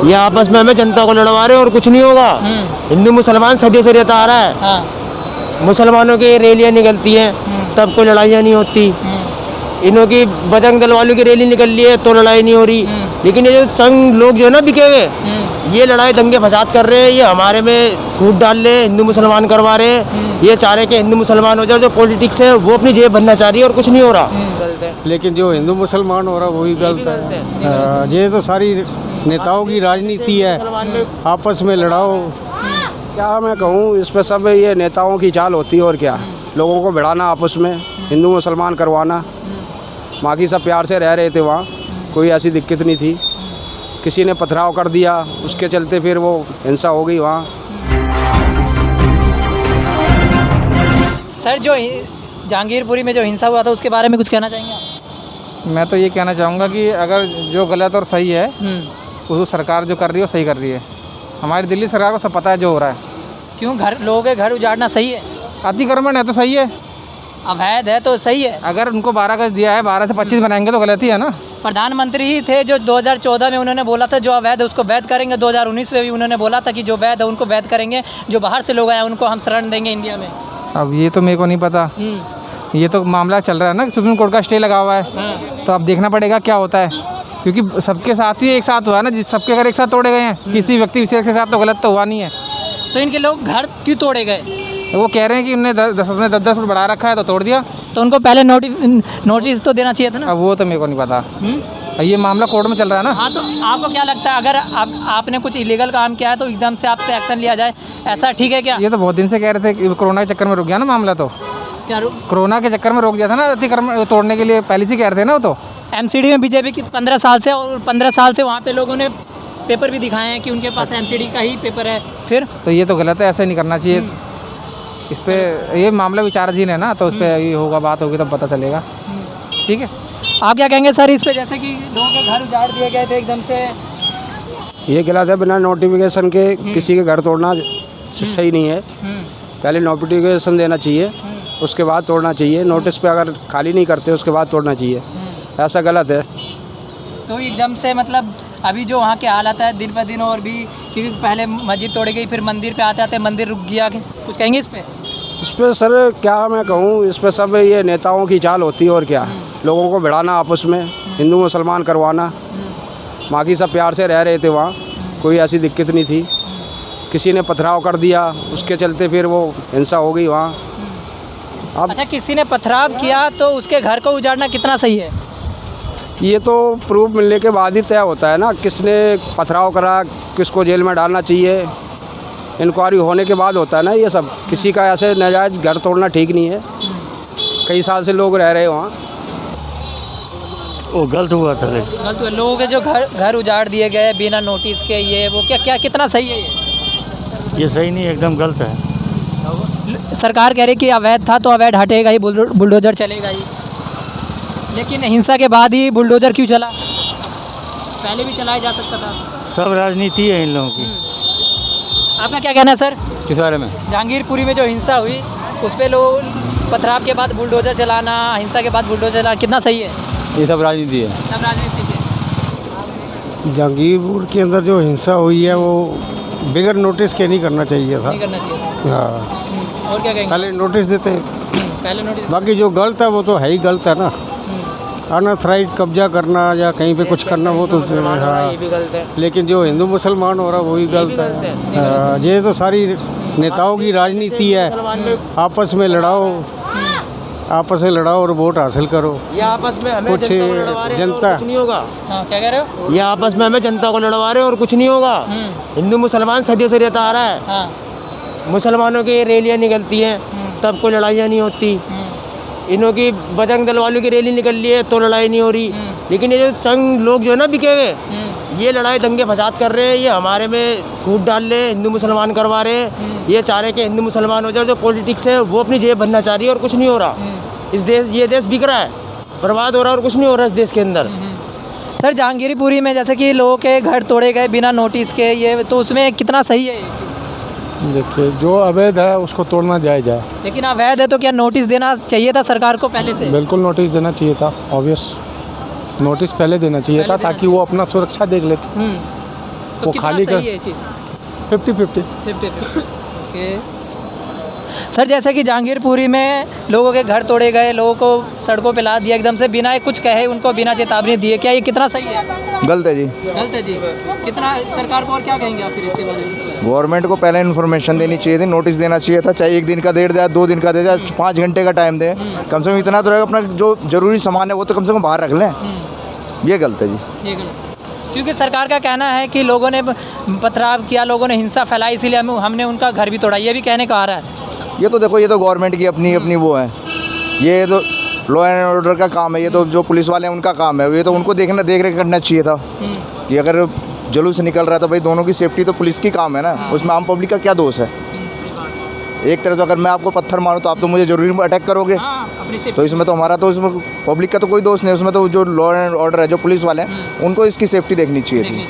ये आपस में हमें जनता को लड़वा रहे हैं और कुछ नहीं होगा। हिंदू मुसलमान सदियों से रहता आ रहा है। हाँ। मुसलमानों की रैलियां निकलती हैं तब कोई लड़ाइयाँ नहीं होती। इन्हों की बजरंग दल वालों की रैली निकल रही है तो लड़ाई नहीं हो रही। लेकिन ये जो चंद लोग जो है ना बिके हुए, ये लड़ाई दंगे फसाद कर रहे हैं। ये हमारे में फूट डाल रहे हैं, हिंदू मुसलमान करवा रहे हैं। ये चाह रहे हैं कि हिंदू मुसलमान हो जाए। जो पॉलिटिक्स है वो अपनी जेब भरना चाह रही है और कुछ नहीं हो रहा। लेकिन जो हिंदू मुसलमान हो रहा वही गलत है। ये तो सारी नेताओं की राजनीति है, आपस में लड़ाओ। क्या मैं कहूँ, इस पर सब ये नेताओं की चाल होती है और क्या, लोगों को भिड़ाना, आपस में हिंदू मुसलमान करवाना। बाकी सब प्यार से रह रहे थे वहाँ, कोई ऐसी दिक्कत नहीं थी। किसी ने पथराव कर दिया, उसके चलते फिर वो हिंसा हो गई वहाँ। सर, जो जहांगीरपुरी में जो हिंसा हुआ था उसके बारे में कुछ कहना चाहेंगे आप? मैं तो ये कहना चाहूँगा कि अगर जो गलत और सही है उसको सरकार जो कर रही है वो सही कर रही है। हमारी दिल्ली सरकार को सब पता है जो हो रहा है। क्यों लोगों के घर उजाड़ना सही है? अतिक्रमण है तो सही है, अवैध है तो सही है। अगर उनको 12 गज दिया है, 12 से 25 बनाएंगे तो गलत ही है ना। प्रधानमंत्री ही थे जो 2014 में उन्होंने बोला था जो अवैध है उसको वैध करेंगे। 2019 में भी उन्होंने बोला था कि जो वैध है उनको वैध करेंगे, जो बाहर से लोग आए उनको हम शरण देंगे इंडिया में। अब ये तो मेरे को नहीं पता, ये तो मामला चल रहा है ना, सुप्रीम कोर्ट का स्टे लगा हुआ है। तो अब देखना पड़ेगा क्या होता है, क्योंकि सबके साथ ही एक साथ हुआ है ना। सबके घर एक साथ तोड़े गए हैं, किसी व्यक्ति विशेष के साथ तो गलत तो हुआ नहीं है। तो इनके लोग घर क्यों तोड़े गए? वो कह रहे हैं कि उन्हें 10 फुट बढ़ा रखा है तो तोड़ दिया। तो उनको पहले नोटिस तो देना चाहिए था ना। अब वो तो मेरे को नहीं पता, ये मामला कोर्ट में चल रहा है ना। हाँ, तो आपको क्या लगता है अगर आपने कुछ इलीगल काम किया है तो एकदम से आपसे एक्शन लिया जाए, ऐसा ठीक है क्या? ये तो बहुत दिन से कह रहे थे कि कोरोना के चक्कर में रुक गया ना मामला। तो क्या कोरोना के चक्कर में रोक दिया था ना अतिक्रमण तोड़ने के लिए, पहले से कह रहे थे ना। वो तो एमसीडी में बीजेपी की 15 साल से, और 15 साल से वहाँ पे लोगों ने पेपर भी दिखाए हैं कि उनके पास एमसीडी का ही पेपर है। फिर तो ये तो गलत है, ऐसे नहीं करना चाहिए। इस पे ये मामला विचाराधीन है ना, तो उस पर ये होगा, बात होगी तब पता चलेगा। ठीक है, आप क्या कहेंगे सर इस पे? जैसे कि लोगों के घर उजाड़ दिए गए थे एकदम से। ये गलत है, बिना नोटिफिकेशन के किसी के घर तोड़ना सही नहीं है। पहले नोटिफिकेशन देना चाहिए, उसके बाद तोड़ना चाहिए। नोटिस पे अगर खाली नहीं करते उसके बाद तोड़ना चाहिए, ऐसा गलत है। तो एकदम से मतलब अभी जो वहाँ के हालात है दिन ब दिन, और भी क्योंकि पहले मस्जिद तोड़ी गई, फिर मंदिर पे आते आते मंदिर रुक गया, कुछ कहेंगे इस पे? इस पर सर क्या मैं कहूँ, इस पर सब ये नेताओं की चाल होती है और क्या, लोगों को भिड़ाना, आपस में हिंदू मुसलमान करवाना। बाकी सब प्यार से रह रहे थे वहाँ, कोई ऐसी दिक्कत नहीं थी। किसी ने पथराव कर दिया, उसके चलते फिर वो हिंसा हो गई वहाँ। अब अच्छा, किसी ने पथराव किया तो उसके घर को उजाड़ना कितना सही है? ये तो प्रूफ मिलने के बाद ही तय होता है ना, किसने पथराव करा, किसको जेल में डालना चाहिए। इंक्वायरी होने के बाद होता है ना ये सब। किसी का ऐसे नाजायज़ घर तोड़ना ठीक नहीं है। कई साल से लोग रह रहे वहाँ। वो गलत हुआ था। गलत हुआ, लोगों के जो घर उजाड़ दिए गए बिना नोटिस के, ये वो क्या कितना सही है ये सही नहीं, एकदम गलत है। सरकार कह रही कि अवैध था तो अवैध हटेगा ही, बुलडोजर चलेगा ही। लेकिन हिंसा के बाद ही बुलडोजर क्यों चला? पहले भी चलाया जा सकता था। सब राजनीति है इन लोगों की। आपका क्या कहना है सर किस बारे में? जहांगीरपुरी में जो हिंसा हुई उस पर लोग पथराव के बाद बुलडोजर चलाना, हिंसा के बाद बुलडोजर चलाना कितना सही है? ये सब राजनीति है। सब राजनीति है। जहांगीरपुर के अंदर जो हिंसा हुई है वो बिगर नोटिस के नहीं करना चाहिए था। नहीं करना चाहिए था। हाँ, और क्या कहेंगे? पहले नोटिस देते। पहले नोटिस। बाकी जो गलत है वो तो है ही गलत है ना। अनऑथराइज कब्जा करना या कहीं पे कुछ करना वो तो हाँ, ये भी गलत है। लेकिन जो हिंदू मुसलमान हो रहा वही गलत है। हाँ, ये तो सारी नेताओं की राजनीति है, आपस में लड़ाओ, आपस में लड़ाओ और वोट हासिल करो। ये आपस में हमें कुछ जनता को लड़वा रहे हैं और जनता कुछ नहीं होगा। हाँ, क्या कह रहे हो? ये आपस में हमें जनता को लड़वा रहे हैं और कुछ नहीं होगा। हिंदू मुसलमान सदियों से रहता आ रहा है। हाँ। मुसलमानों की रैलियां निकलती हैं तब कोई लड़ाइयाँ नहीं होती। इन्हों की बजरंग दल वालों की रैली निकल रही है तो लड़ाई नहीं हो रही। लेकिन ये जो चंद लोग जो है ना बिके हुए, ये लड़ाई दंगे फसाद कर रहे हैं। ये हमारे में फूट डाल रहे हैं, हिंदू मुसलमान करवा रहे हैं। ये चाह रहे हैं कि हिंदू मुसलमान हो जाए। जो पॉलिटिक्स है वो अपनी जेब भरना चाह रही है और कुछ नहीं हो रहा। ये देश बिक रहा है, बर्बाद हो रहा है और कुछ नहीं हो रहा इस देश के अंदर। सर, जहांगीरपुरी में जैसे कि लोगों के घर तोड़े गए बिना नोटिस के, ये तो उसमें कितना सही है ये चीज़? देखिए, जो अवैध है उसको तोड़ना जायज़ है। लेकिन अवैध है तो क्या नोटिस देना चाहिए था सरकार को पहले से? बिल्कुल नोटिस देना चाहिए था, ऑब्वियस नोटिस पहले देना चाहिए था, ताकि वो अपना सुरक्षा देख लेते। तो वो कितना खाली सही है ये चीज़? 50-50। 50-50 ओके। सर जैसे कि जहांगीरपुरी में लोगों के घर तोड़े गए, लोगों को सड़कों पे ला दिया एकदम से बिना कुछ कहे, उनको बिना चेतावनी दिए, क्या ये कितना सही है? गलत है जी। गलत है जी। कितना सरकार को और क्या कहेंगे आप फिर इसके बारे में? गवर्नमेंट को पहले इन्फॉर्मेशन देनी चाहिए थी, नोटिस देना चाहिए था, चाहे 1 दिन का दे दे, 2 दिन का दे दे, 5 घंटे का टाइम दे, कम से कम इतना तो रहेगा अपना जो जरूरी सामान है वो तो कम से कम बाहर रख लें। ये गलत है जी। ये गलत है क्योंकि सरकार का कहना है कि लोगों ने पथराव किया, लोगों ने हिंसा फैलाई, इसीलिए हमने उनका घर भी तोड़ा, ये भी कहने का आ रहा है। ये तो देखो, ये तो गवर्नमेंट की अपनी अपनी वो है, ये तो लॉ एंड ऑर्डर का काम है, ये तो जो पुलिस वाले हैं उनका काम है, ये तो उनको देख रेख करना चाहिए था कि अगर जुलूस निकल रहा है तो भाई दोनों की सेफ्टी तो पुलिस की काम है ना, उसमें आम पब्लिक का क्या दोष है? एक तरह से अगर मैं आपको पत्थर मारूं तो आप तो मुझे जरूरी अटैक करोगे, तो इसमें तो हमारा तो इसमें पब्लिक का तो कोई दोष नहीं, उसमें तो जो लॉ एंड ऑर्डर है, जो पुलिस वाले हैं उनको इसकी सेफ्टी देखनी चाहिए थी।